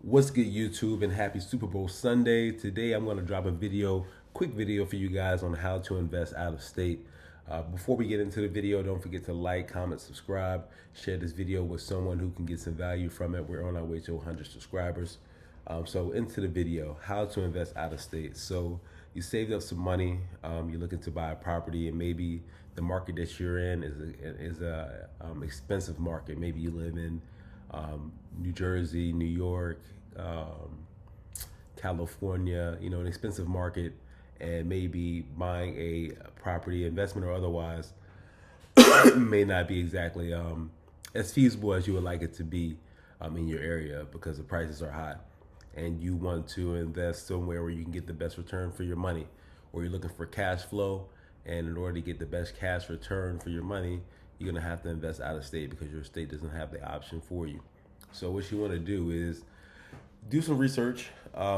What's good, YouTube, and happy Super Bowl Sunday. Today I'm going to drop a quick video for you guys on how to invest out of state. Before we get into the video, don't forget to like, comment, subscribe, share this video with someone who can get some value from it. We're on our way to 100 subscribers. So into the video, how to invest out of state. So you saved up some money, you're looking to buy a property, and maybe the market that you're in is a expensive market. Maybe you live in New Jersey, New York, California, an expensive market, and maybe buying a property investment or otherwise may not be exactly as feasible as you would like it to be in your area because the prices are high and you want to invest somewhere where you can get the best return for your money, or you're looking for cash flow, and in order to get the best cash return for your money, you're going to have to invest out of state because your state doesn't have the option for you. So what you want to do is do some research.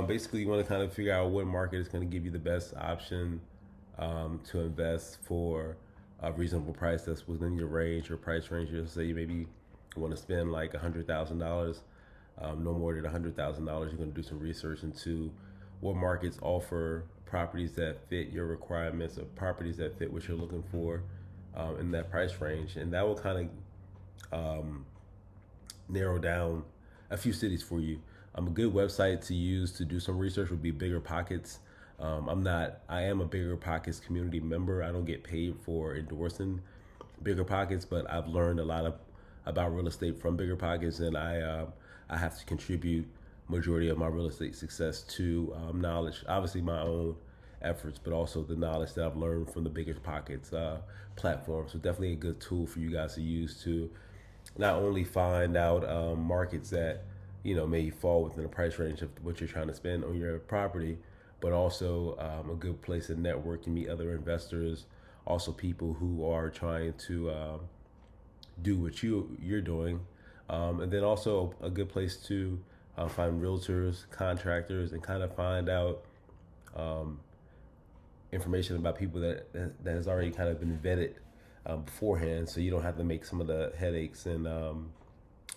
Basically, you want to kind of figure out what market is going to give you the best option to invest for a reasonable price that's within your range, your price range. You'll say maybe you want to spend like $100,000, no more than $100,000. You're going to do some research into what markets offer properties that fit your requirements, or properties that fit what you're looking for in that price range, and that will kind of narrow down a few cities for you. A good website to use to do some research would be Bigger Pockets. I am a Bigger Pockets community member. I don't get paid for endorsing Bigger Pockets, but I've learned a lot about real estate from Bigger Pockets, and I have to contribute majority of my real estate success to knowledge, obviously my own efforts, but also the knowledge that I've learned from the Bigger Pockets platform. So definitely a good tool for you guys to use to not only find out markets that may fall within the price range of what you're trying to spend on your property, but also a good place to network and meet other investors, also people who are trying to do what you're doing, and then also a good place to find realtors, contractors, and kind of find out information about people that has already kind of been vetted beforehand, so you don't have to make some of the headaches, and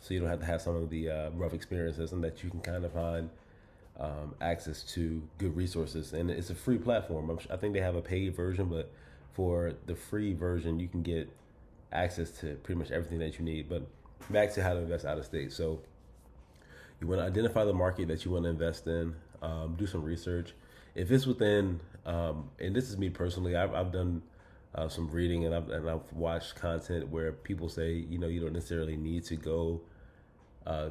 so you don't have to have some of the rough experiences, and that you can kind of find access to good resources. And it's a free platform. I think they have a paid version, but for the free version, you can get access to pretty much everything that you need. But back to how to invest out of state. So you want to identify the market that you want to invest in, do some research. If it's within, and this is me personally, I've done some reading, and I've watched content where people say, you don't necessarily need to go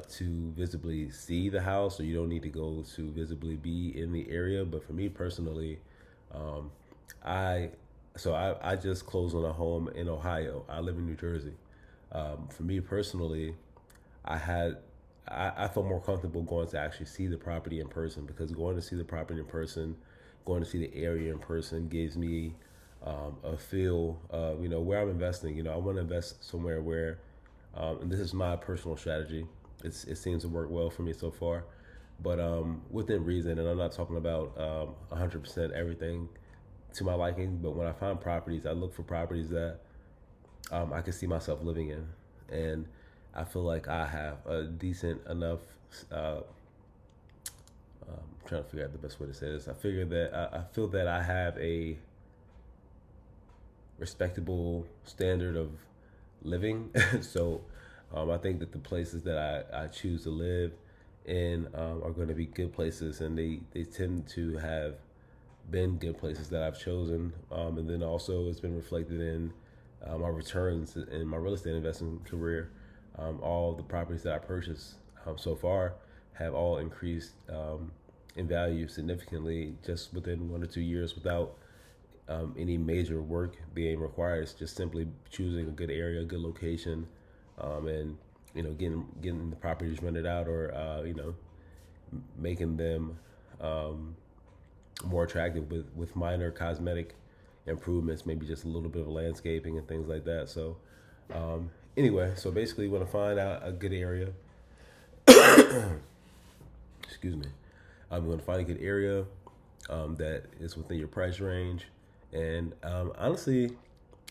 to visibly see the house, or you don't need to go to visibly be in the area. But for me personally, I just closed on a home in Ohio. I live in New Jersey. For me personally, I felt more comfortable going to actually see the property in person, because going to see the property in person, going to see the area in person gives me a feel of where I'm investing. I want to invest somewhere where, and this is my personal strategy. It seems to work well for me so far, but within reason. And I'm not talking about 100% everything to my liking, but when I find properties, I look for properties that I can see myself living in, and I feel like I have a decent enough. I'm trying to figure out the best way to say this. I feel that I have a respectable standard of living. So I think that the places that I choose to live in are going to be good places, and they tend to have been good places that I've chosen. And then also it's been reflected in my returns in my real estate investing career. All the properties that I purchased so far have all increased in value significantly just within 1 or 2 years, without any major work being required. It's just simply choosing a good area, a good location, and getting the properties rented out, or making them more attractive with minor cosmetic improvements, maybe just a little bit of landscaping and things like that. So anyway, so basically you want to find out a good area. Excuse me. You want to find a good area that is within your price range. And honestly,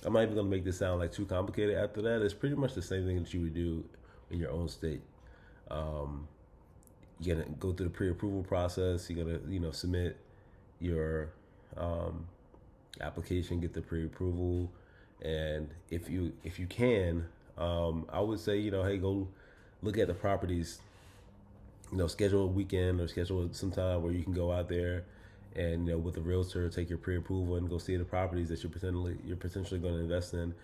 I'm not even going to make this sound like too complicated. After that, it's pretty much the same thing that you would do in your own state. you're gonna go through the pre-approval process. You're gonna submit your application, get the pre-approval, and if you can, I would say hey, go look at the properties. Schedule a weekend or schedule some time where you can go out there and with a realtor take your pre-approval and go see the properties that you're potentially going to invest in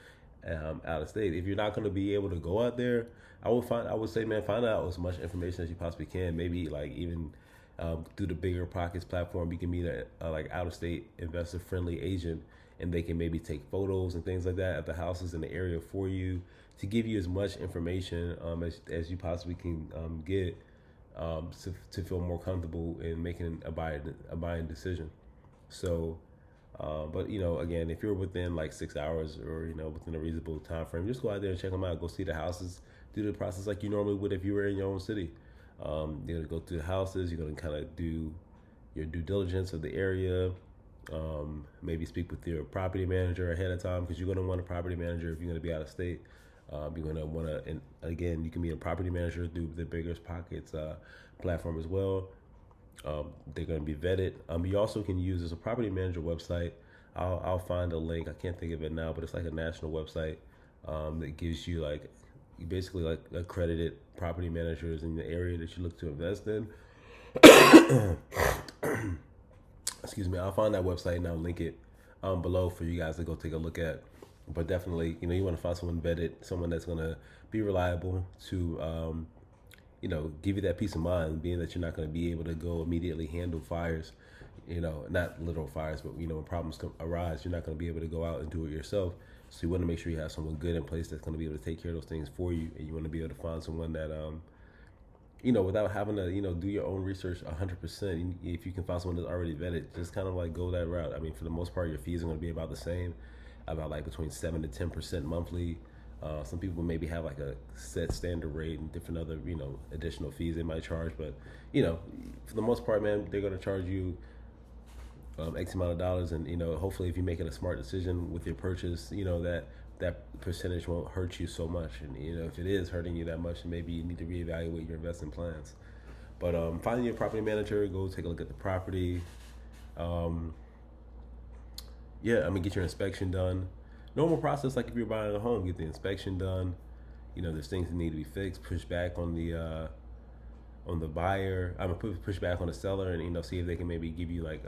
out of state. If you're not going to be able to go out there, I would say, man, find out as much information as you possibly can. Maybe like even through the Bigger Pockets platform, you can meet a like out of state investor friendly agent, and they can maybe take photos and things like that of the houses in the area for you to give you as much information as you possibly can get to feel more comfortable in making a buying decision. So, but again, if you're within like 6 hours or within a reasonable time frame, just go out there and check them out. Go see the houses, do the process like you normally would if you were in your own city. You're gonna go through the houses. You're gonna kind of do your due diligence of the area. Maybe speak with your property manager ahead of time, because you're gonna want a property manager if you're gonna be out of state. You're gonna want to, and again, you can be a property manager through the Bigger Pockets platform as well. They're gonna be vetted. You also can use as a property manager website. I'll find a link. I can't think of it now, but it's like a national website that gives you like basically like accredited property managers in the area that you look to invest in. Excuse me. I'll find that website and I'll link it below for you guys to go take a look at. But definitely, you want to find someone vetted, someone that's going to be reliable to, give you that peace of mind, being that you're not going to be able to go immediately handle fires, not literal fires, but, when problems arise, you're not going to be able to go out and do it yourself. So you want to make sure you have someone good in place that's going to be able to take care of those things for you. And you want to be able to find someone that, without having to, do your own research 100%. If you can find someone that's already vetted, just kind of like go that route. I mean, for the most part, your fees are going to be about the same, about like between 7 to 10% monthly. Some people maybe have like a set standard rate and different other, additional fees they might charge. But, for the most part, man, they're going to charge you X amount of dollars. And, hopefully if you're making a smart decision with your purchase, that percentage won't hurt you so much. And, if it is hurting you that much, then maybe you need to reevaluate your investment plans. But finding your property manager, go take a look at the property. Get your inspection done. Normal process, like if you're buying a home, get the inspection done. There's things that need to be fixed. Push back on the buyer. I'm gonna push back on the seller, and see if they can maybe give you like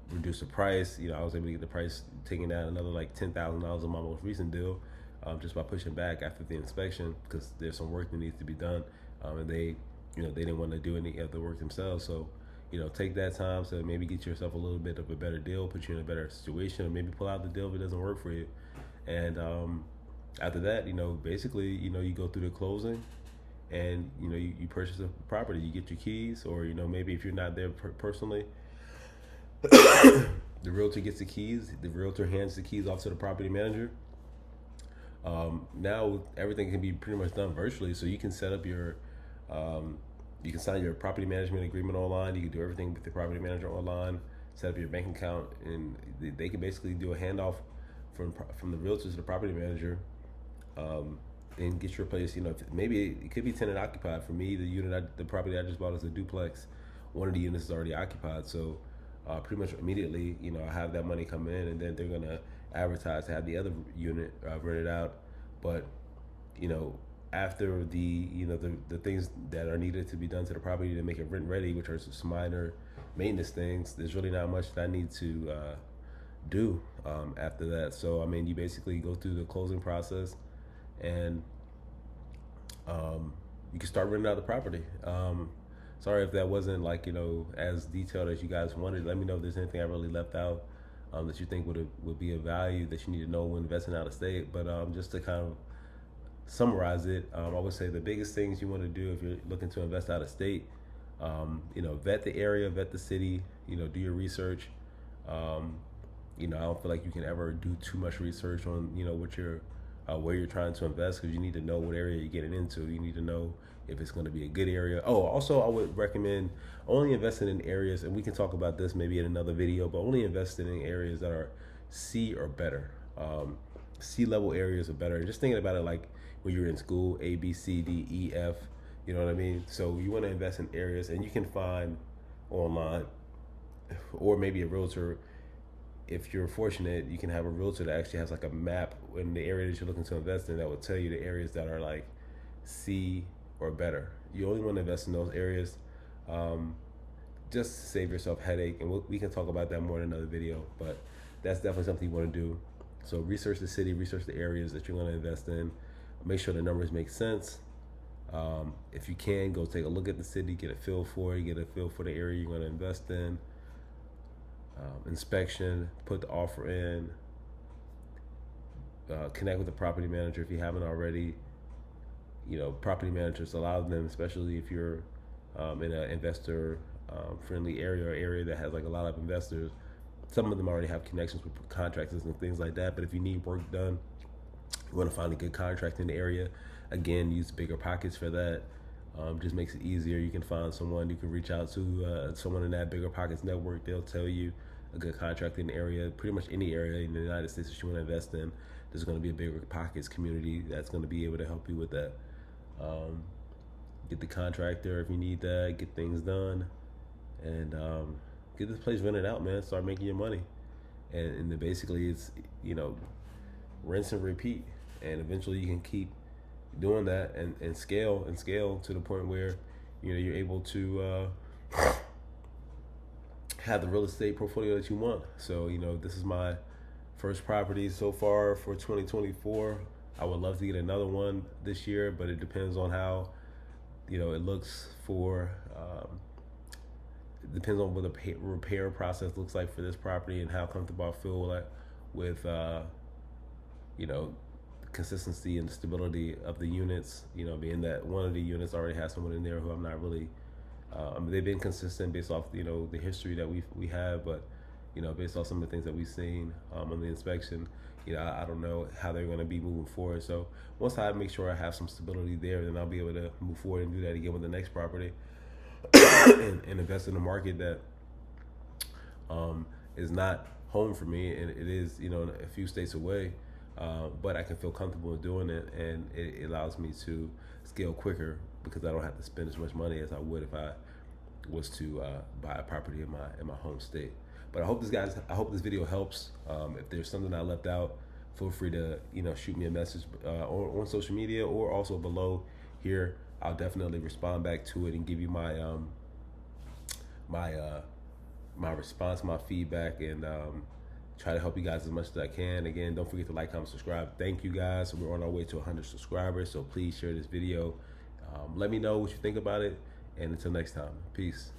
reduce the price. I was able to get the price taken down another like $10,000 on my most recent deal, just by pushing back after the inspection, because there's some work that needs to be done, and they didn't want to do any of the work themselves. So take that time to maybe get yourself a little bit of a better deal, put you in a better situation, or maybe pull out the deal if it doesn't work for you. And after that, basically, you go through the closing, and you purchase a property, you get your keys, or maybe if you're not there personally, the realtor gets the keys. The realtor hands the keys off to the property manager. Now everything can be pretty much done virtually, so you can set up your you can sign your property management agreement online. You can do everything with the property manager online, set up your bank account, and they can basically do a handoff from the realtor to the property manager, and get your place. Maybe it could be tenant occupied. For me, the property I just bought is a duplex. One of the units is already occupied, so pretty much immediately, I have that money come in, and then they're gonna advertise to have the other unit rented out. But after the things that are needed to be done to the property to make it rent ready, which are some minor maintenance things, there's really not much that I need to do after that. So you basically go through the closing process, and you can start renting out the property. Sorry if that wasn't like as detailed as you guys wanted. Let me know if there's anything I really left out that you think would be of value that you need to know when investing out of state. But just to kind of summarize it, I would say the biggest things you want to do if you're looking to invest out of state, vet the area, vet the city, do your research. I don't feel like you can ever do too much research on, what you're, where you're trying to invest, because you need to know what area you're getting into. You need to know if it's going to be a good area. Oh, also I would recommend only investing in areas, and we can talk about this maybe in another video, but only investing in areas that are C or better. C level areas are better. Just thinking about it like when you're in school, A, B, C, D, E, F, You know what I mean? So you want to invest in areas, and you can find online, or maybe a realtor. If you're fortunate, you can have a realtor that actually has like a map in the area that you're looking to invest in that will tell you the areas that are like C or better. You only want to invest in those areas, just to save yourself headache, and we can talk about that more in another video. But that's definitely something you want to do. So research the city, research the areas that you're going to invest in. Make sure the numbers make sense. If you can, go take a look at the city, get a feel for it, get a feel for the area you're going to invest in. Inspection, put the offer in, connect with the property manager if you haven't already. You know, property managers, a lot of them, especially if you're in an investor friendly area or area that has like a lot of investors, some of them already have connections with contractors and things like that. But if you need work done, you want to find a good contractor in the area. Again, use Bigger Pockets for that. Just makes it easier. You can find someone, you can reach out to someone in that Bigger Pockets network. They'll tell you a good contractor in the area. Pretty much any area in the United States that you want to invest in, there's going to be a Bigger Pockets community that's going to be able to help you with that. Get the contractor if you need that, get things done, and get this place rented out, man. Start making your money. And then basically it's, you know, rinse and repeat. And eventually you can keep doing that and scale to the point where, you know, you're able to have the real estate portfolio that you want. So, you know, this is my first property so far for 2024. I would love to get another one this year, but it depends on how, you know, it looks for, it depends on what the repair process looks like for this property and how comfortable I feel like with, you know, consistency and stability of the units, you know, being that one of the units already has someone in there who I'm not really, I mean, they've been consistent based off, you know, the history that we have, but, you know, based off some of the things that we've seen on the inspection, you know, I don't know how they're going to be moving forward. So once I make sure I have some stability there, then I'll be able to move forward and do that again with the next property and invest in a market that is not home for me, and it is, you know, a few states away, but I can feel comfortable doing it, and it allows me to scale quicker because I don't have to spend as much money as I would if I was to buy a property in my home state. But I hope this video helps. If there's something I left out, feel free to, you know, shoot me a message on social media or also below here. I'll definitely respond back to it and give you my my response, my feedback, and try to help you guys as much as I can. Again, don't forget to like, comment, subscribe. Thank you guys. We're on our way to 100 subscribers, so please share this video. Let me know what you think about it, and until next time, peace.